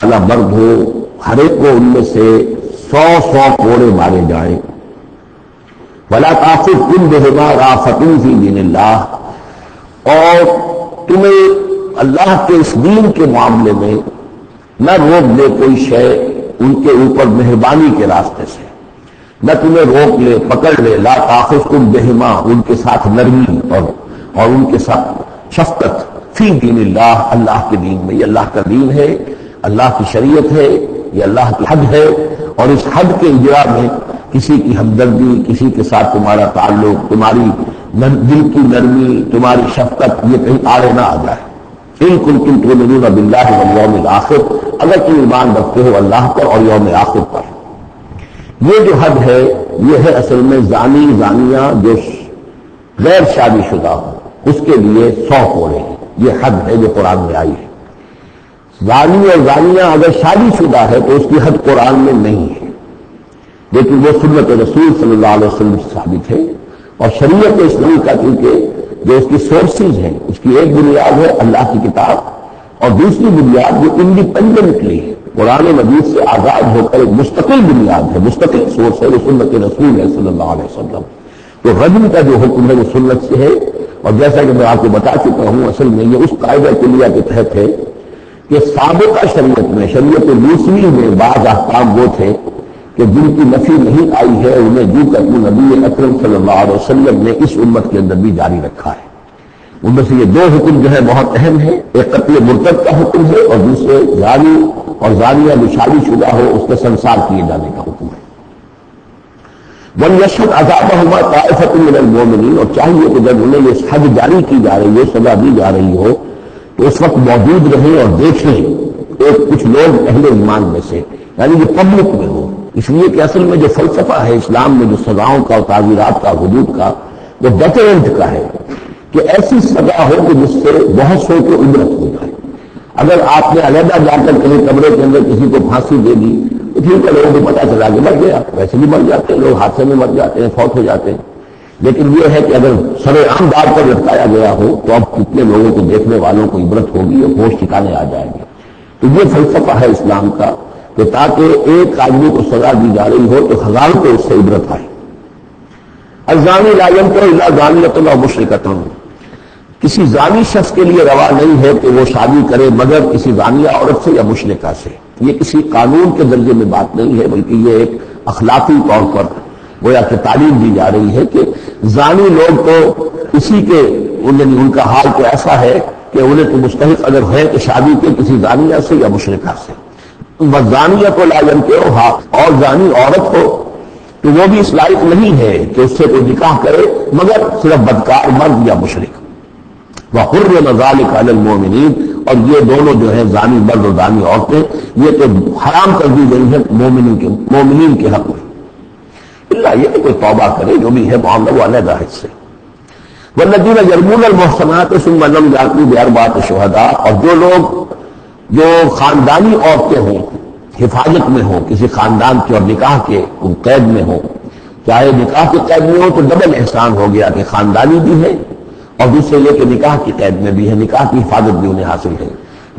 والا مرد ہو، ہر ایک کو ان میں سے 100 کوڑے مارے جائیں۔ وَلَا تَأْخُذْكُمْ بِهِمَا رَأْفَةٌ فِي دِينِ اللَّهِ، اور تمہیں اللہ کے اس دین کے معاملے میں نہ روک دے کوئی شے ان کے اوپر مہربانی کے راستے سے، نہ تمہیں روک لے، پکڑ لے، لا تأخذكم بِهِمَا، ان کے ساتھ نرمی اور ان کے ساتھ شفقت، فی دین اللہ، اللہ کے دین میں۔ یہ اللہ کا دین ہے، اللہ کی شریعت ہے، یہ اللہ کی حد ہے، اور اس حد کے اجرا میں کسی کی ہمدردی، کسی کے ساتھ تمہارا تعلق، تمہاری دل کی نرمی، تمہاری شفقت، یہ کہیں آڑے نہ آ جائے۔ ان کنتم تؤمنون باللہ والیوم الآخر، اگر تم ایمان رکھتے ہو اللہ پر اور یوم آخر پر۔ یہ جو حد ہے یہ ہے اصل میں زانی زانیہ جو غیر شادی شدہ ہو اس کے لیے 100 کوڑے ہیں، یہ حد ہے جو قرآن میں آئی ہے۔ زانی اور زانیہ اگر شادی شدہ ہے تو اس کی حد قرآن میں نہیں ہے، لیکن وہ سنت رسول صلی اللہ علیہ وسلم سے ثابت ہے، اور شریعت اسلامی کا کیونکہ جو اس کی سورسز ہیں، اس کی ایک بنیاد ہے اللہ کی کتاب، اور دوسری بنیاد جو انڈیپینڈنٹلی قرآن مجید سے آزاد ہو کر ایک مستقل بنیاد ہے، مستقل سورس ہے، وہ سنت رسول ہے صلی اللہ علیہ وسلم۔ تو رجم کا جو حکم ہے وہ سنت سے ہے، اور جیسا کہ میں آپ کو بتا چکا ہوں اصل میں یہ اس قاعدہ کلیہ کے تحت ہے کہ سابقہ شریعت میں، شریعت موسوی میں بعض احکام وہ تھے کہ جن کی نفی نہیں آئی ہے انہیں جو کہ نبی اکرم صلی اللہ علیہ وسلم نے اس امت کے اندر بھی جاری رکھا ہے۔ ان میں سے یہ 2 حکم جو ہے بہت اہم ہے، ایک قتل مرتد کا حکم ہے، اور دوسرے زانی اور زانیہ جو شادی شدہ ہو اس کے سنسار کیے جانے کا حکم ہے۔ وَلْيَشْهَدْ عَذَابَهُمَا طَائِفَةٌ مِّنَ الْمُؤْمِنِينَ، اور چاہیے کہ جب انہیں یہ حد جاری کی جا رہی ہو، سزا دی جا رہی ہو، تو اس وقت موجود رہیں اور دیکھیں کچھ لوگ اہل ایمان میں سے، یعنی جو پبلک میں ہو، اس لیے کہ اصل میں جو فلسفہ ہے اسلام میں جو سزاؤں کا اور تعزیرات کا، حدود کا، وہ ڈیٹرنٹ کا ہے کہ ایسی سزا ہو کہ جس سے بہت سو کو عبرت ہو جائے۔ اگر آپ نے علیحدہ جا کر کہیں کمرے کے اندر کسی کو پھانسی دے دی تو ٹھیک ہے، لوگوں کو پتہ چلا کہ مر گیا، ویسے بھی مر جاتے ہیں لوگ، حادثے میں مر جاتے ہیں، فوت ہو جاتے ہیں، لیکن یہ ہے کہ اگر سر عام دار پر لٹکایا گیا ہو تو اب کتنے لوگوں کو، دیکھنے والوں کو عبرت ہوگی اور ہوش ٹھکانے آ جائیں گے۔ تو یہ فلسفہ ہے اسلام کا کہ تاکہ ایک آدمی کو سزا دی جا رہی ہو تو ہزاروں کو اس سے عبرت آئے۔ الزانی لا ينكح الا زانیۃ او مشرکۃ، کسی زانی شخص کے لیے روا نہیں ہے کہ وہ شادی کرے مگر کسی زانیہ عورت سے یا مشرکہ سے۔ یہ کسی قانون کے درجے میں بات نہیں ہے، بلکہ یہ ایک اخلاقی طور پر گویا کہ تعلیم دی جا رہی ہے کہ زانی لوگ تو اسی کے ان کا حال تو ایسا ہے کہ انہیں تو مستحق اگر ہے کہ شادی کے کسی زانیہ سے یا مشرکہ سے۔ زانیہ کو لا ينكحها، اور زانی عورت ہو تو وہ بھی اس لائق نہیں ہے کہ اس سے کوئی نکاح کرے مگر صرف بدکار مرد یا مشرک۔ وَحُرِّمَ ذَلِكَ عَلَى الْمُؤْمِنِينَ، اور یہ دونوں جو ہیں زانی مرد اور زانی عورتیں یہ تو حرام کر دی گئی ہیں مومنین کے حق میں، اللہ یہ کہ کوئی توبہ کرے، جو بھی ہے معاملہ وہ علیحدہ حد سے۔ وَالَّذِينَ يَرْمُونَ الْمُحْصَنَاتِ ثُمَّ لَمْ يَأْتُوا بِأَرْبَعَةِ شُهَدَاءَ، اور جو لوگ جو خاندانی عورتیں ہوں، حفاظت میں ہوں کسی خاندان کے اور نکاح کے قید میں ہوں، چاہے نکاح کے قید میں ہو تو ڈبل احسان ہو گیا کہ خاندانی بھی ہے اور دوسرے یہ کہ نکاح کی قید میں بھی ہے، نکاح کی حفاظت بھی انہیں حاصل ہے۔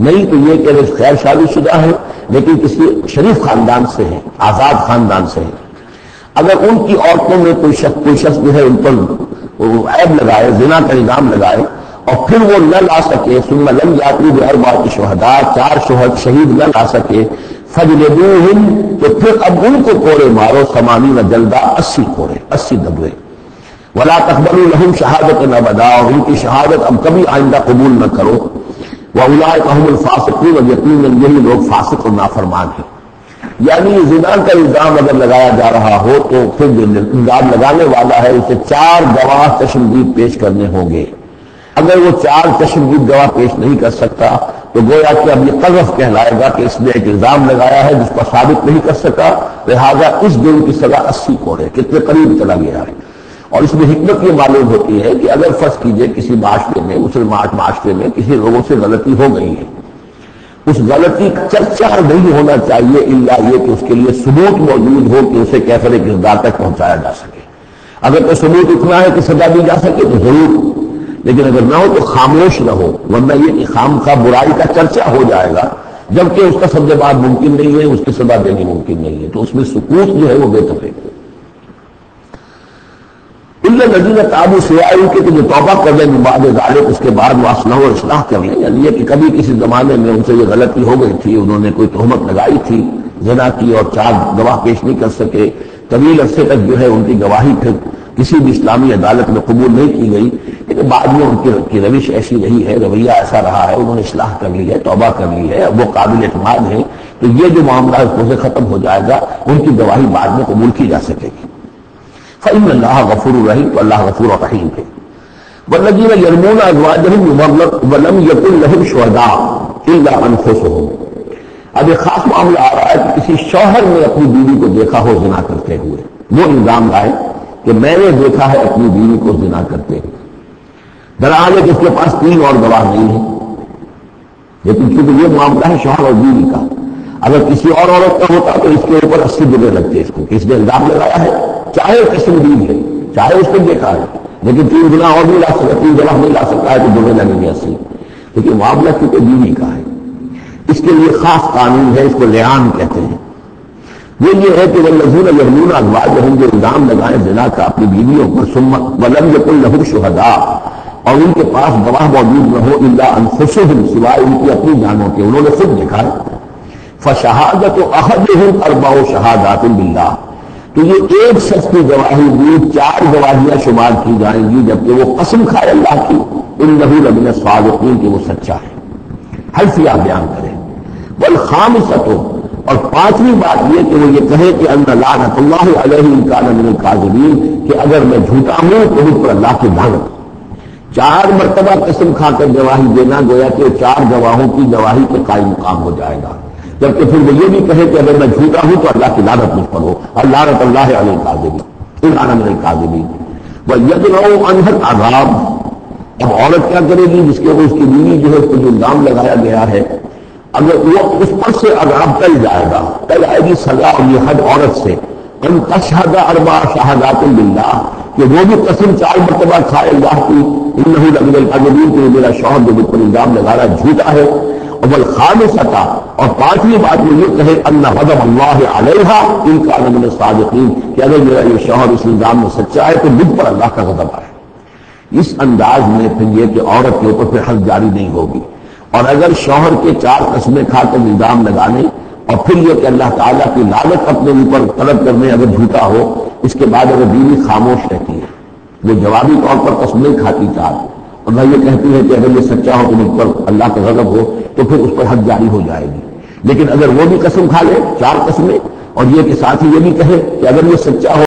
نہیں تو یہ کہ خیر شادی شدہ ہے لیکن کسی شریف خاندان سے ہے، آزاد خاندان سے ہے، اگر ان کی عورتوں میں کوئی شخص جو ہے ان پر عیب لگائے، زنا کا الزام لگائے اور پھر وہ نہ لا سکے، ثم لم یأتوا بأربعة شهداء، 4 شہید نہ لا سکے، فجلدوہم، تو پھر اب ان کو کوڑے مارو، 80 جلدہ، 80 کوڑے، 80 دبوے۔ ولا تقبلوا لهم شهادة ابدا، اور ان کی شہادت اب کبھی آئندہ قبول نہ کرو۔ واولئک هم الفاسقون، یقیناً یہی لوگ فاسق اور نافرمان ہیں۔ یعنی زنا کا الزام اگر لگایا جا رہا ہو تو پھر جو الزام لگانے والا ہے اسے 4 گواہ چشمدید پیش کرنے ہوں گے۔ اگر وہ 4 چشمدید گواہ پیش نہیں کر سکتا تو گویا کہ اب یہ قذف کہلائے گا کہ اس نے ایک الزام لگایا ہے جس پر ثابت نہیں کر سکا، لہذا اس جرم کی سزا 80 کوڑے، کتنے قریب چلا گیا ہے۔ اور اس میں حکمت یہ معلوم ہوتی ہے کہ اگر فرض کیجئے کسی معاشرے میں، مسلمان معاشرے میں کسی لوگوں سے غلطی ہو گئی ہے، اس غلطی کا چرچا نہیں ہونا چاہیے الا یہ کہ اس کے لیے ثبوت موجود ہو کہ اسے کیفر کردار تک پہنچایا جا سکے۔ اگر تو ثبوت اتنا ہے کہ سزا دی جا سکے تو ضرور، لیکن اگر نہ ہو تو خاموش رہو، ورنہ یہ کہ خام خواہ برائی کا چرچا ہو جائے گا جبکہ اس کا سب بات ممکن نہیں ہے، اس کی سزا دینی ممکن نہیں ہے، تو اس میں سکوت جو ہے وہ بہتر ہے۔ الا الذین تابوا سوائے ان کے جو توبہ کر لیں بعد ذالک، اس کے بعد واصلحوا اور اصلاح کر لیں، یعنی یہ کہ کبھی کسی زمانے میں ان سے یہ غلطی ہو گئی تھی، انہوں نے کوئی تہمت لگائی تھی زنا کی اور 4 گواہ پیش نہیں کر سکے، طویل عرصے تک جو ہے ان کی گواہی پھر کسی بھی اسلامی عدالت میں قبول نہیں کی گئی، لیکن بعد میں ان کی روش ایسی رہی ہے، رویہ ایسا رہا ہے، انہوں نے اصلاح کر لی ہے، توبہ کر لی ہے، اب وہ قابل اعتماد ہیں، تو یہ جو معاملہ اس سے ختم ہو جائے گا، ان کی گواہی بعد میں قبول کی جا سکے گی۔ فإن اللہ غفور رحیم، تو اللہ غفور رحیم ہے۔ والذین یرمون ازواجہم ولم یکن لہم شہداء الا انفسہم، اب ایک خاص معاملہ آ رہا ہے کہ کسی شوہر نے اپنی بیوی کو دیکھا ہو زنا کرتے ہوئے، وہ الزام لائے کہ میں نے دیکھا ہے اپنی بیوی کو زنا کرتے ہوئے، دراصل ہے کہ اس کے پاس 3 اور گواہ نہیں ہیں، لیکن چونکہ یہ معاملہ ہے شوہر اور بیوی کا، اگر کسی اور عورت کا ہوتا تو اس کے اوپر 80 جرے لگتے اس کو، کہ اس نے الزام لگایا ہے، چاہے قسم دی ہے، چاہے اس نے دیکھا ہے، لیکن 3 گنا اور نہیں لا سکتا، 3 گواہ نہیں لا سکتا ہے تو جرے لگیں گے 80، لیکن معاملہ کیونکہ بیوی کا ہے، اس کے لیے خاص قانون ہے، اس کو لعان کہتے ہیں۔ وہ یہ ہے کہ والذین یرمون ازواجہم، جو الزام لگائیں زنا کا اپنی بیویوں پر، ثم ولم یکن لہم شہداء، اور ان کے پاس گواہ موجود نہ ہو، الا انفسہم، سوائے ان کی اپنی جانوں کے، انہوں نے خود دیکھا ہے، فشہادۃ احدہم 4 شہادات باللہ، تو یہ ایک شخص کی گواہی بھی 4 گواہیاں شمار کی جائیں گی، جبکہ وہ قسم کھائے اللہ کی، انہ لمن الصادقین، کہ وہ سچا ہے، حلفیہ بیان کرے۔ والخامسۃ، اور 5ویں بات یہ کہ وہ یہ کہے کہ ان لعنت اللہ علیہ ان کان من الکاذبین، کہ اگر میں جھوٹا ہوں تو مجھ پر اللہ کی لعنت۔ 4 مرتبہ قسم کھا کر گواہی دینا گویا کہ 4 گواہوں کی گواہی کے قائم مقام ہو جائے گا، جبکہ پھر وہ یہ بھی کہے کہ اگر میں جھوٹا ہوں تو اللہ کی لعنت مجھ پر ہو، لعنت اللہ علیہ الکاذبین ان کان من الکاذبین۔ وَيَدْرَؤُ عَنْهَا الْعَذَابَ، اب عورت کیا کرے گی جس کے اس کی بیوی جو ہے اس کو جو الزام لگایا گیا ہے، اگر وہ اس پر سے عذاب ٹل جائے گا، ٹل آئے گی سزا اور یہ حد عورت سے، ان تشہد 4 شہادات باللہ، کہ وہ بھی قسم 4 مرتبہ کھائے اللہ کی، انہ لمن الکاذبین، کہ میرا شوہر جو مجھ پر الزام لگا رہا ہے جھوٹا ہے۔ والخامسۃ، اور 5ویں بات وہ یہ کہے ان غضب اللہ علیہا ان کان من الصادقین، کہ اگر میرا یہ شوہر اس الزام میں سچا ہے تو مجھ پر اللہ کا غضب آئے۔ اس انداز میں پھر یہ کہ عورت کے اوپر پھر حد جاری نہیں ہوگی، اور اگر شوہر کے 4 قسمیں کھا کر الزام لگانے اور پھر یہ کہ اللہ تعالیٰ کی لعنت اپنے اوپر طلب کرنے اگر جھوٹا ہو، اس کے بعد اگر بیوی خاموش رہتی ہے، وہ جوابی طور پر قسم نہیں کھاتی 4، اور وہ یہ کہتی ہے کہ اگر یہ سچا ہو تو مجھ پر اللہ کا غضب ہو، تو پھر اس پر حد جاری ہو جائے گی۔ لیکن اگر وہ بھی قسم کھا لے 4 قسمیں، اور یہ کہ ساتھ ہی یہ بھی کہے کہ اگر یہ سچا ہو